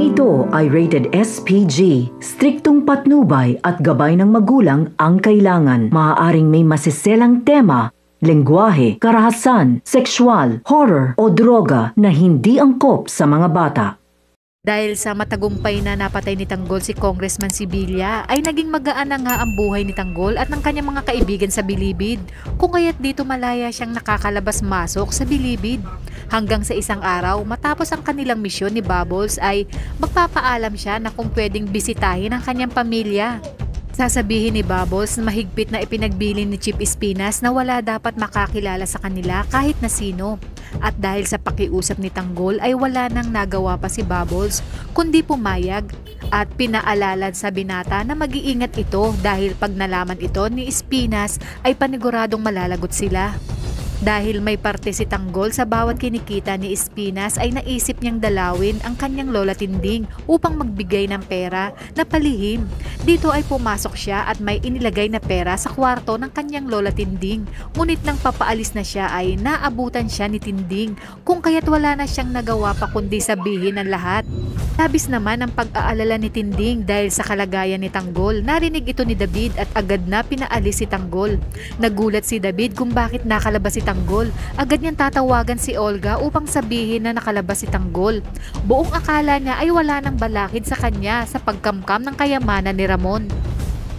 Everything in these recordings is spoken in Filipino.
Programang ito ay rated SPG. Striktong patnubay at gabay ng magulang ang kailangan. Maaaring may masiselang tema, lengguwahe, karahasan, sexual, horror o droga na hindi angkop sa mga bata. Dahil sa matagumpay na napatay ni Tanggol si Congressman Sibilya, ay naging magaan na nga ang buhay ni Tanggol at ng kanyang mga kaibigan sa Bilibid, kung kaya't dito malaya siyang nakakalabas-masok sa Bilibid. Hanggang sa isang araw, matapos ang kanilang misyon ni Bubbles ay magpapaalam siya na kung pwedeng bisitahin ang kanyang pamilya. Sasabihin ni Bubbles na mahigpit na ipinagbilin ni Chief Espinas na wala dapat makakilala sa kanila kahit na sino. At dahil sa pakiusap ni Tanggol ay wala nang nagawa pa si Bubbles kundi pumayag at pinaalala sa binata na mag-iingat ito dahil pag nalaman ito ni Espinas ay paniguradong malalagot sila. Dahil may parte si Tanggol sa bawat kinikita ni Espinas ay naisip niyang dalawin ang kanyang lola Tinding upang magbigay ng pera na palihim. Dito ay pumasok siya at may inilagay na pera sa kwarto ng kanyang lola Tinding. Ngunit nang papaalis na siya ay naabutan siya ni Tinding, kung kaya't wala na siyang nagawa pa kundi sabihin ang lahat. Labis naman ang pag-aalala ni Tinding dahil sa kalagayan ni Tanggol. Narinig ito ni David at agad na pinaalis si Tanggol. Nagulat si David kung bakit nakalabas si Tanggol. Agad niyang tatawagan si Olga upang sabihin na nakalabas si Tanggol. Buong akala niya ay wala nang balakid sa kanya sa pagkamkam ng kayamanan ni Ramon.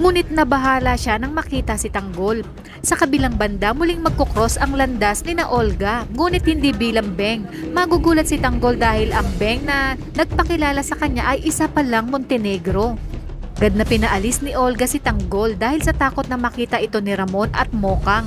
Ngunit nabahala siya nang makita si Tanggol. Sa kabilang banda, muling magkukross ang landas ni na Olga, ngunit hindi bilang Beng. Magugulat si Tanggol dahil ang Beng na nagpakilala sa kanya ay isa palang Montenegro. Agad na pinaalis ni Olga si Tanggol dahil sa takot na makita ito ni Ramon at Mokang.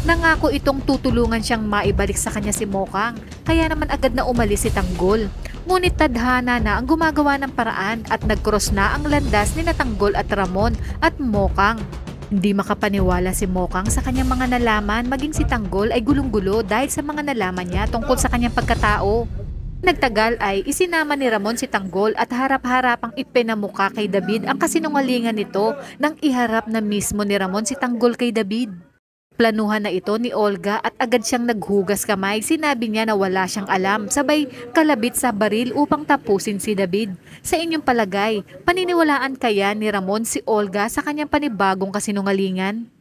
Nangako itong tutulungan siyang maibalik sa kanya si Mokang, kaya naman agad na umalis si Tanggol. Ngunit tadhana na ang gumagawa ng paraan at nagcross na ang landas ni na Tanggol at Ramon at Mokang. Hindi makapaniwala si Mokang sa kanyang mga nalaman, maging si Tanggol ay gulong-gulo dahil sa mga nalaman niya tungkol sa kanyang pagkatao. Nagtagal ay isinama ni Ramon si Tanggol at harap-harapang ipinamuka kay David ang kasinungalingan nito nang iharap na mismo ni Ramon si Tanggol kay David. Planuhan na ito ni Olga at agad siyang naghugas kamay. Sinabi niya na wala siyang alam, sabay kalabit sa baril upang tapusin si David. Sa inyong palagay, paniniwalaan kaya ni Ramon si Olga sa kanyang panibagong kasinungalingan?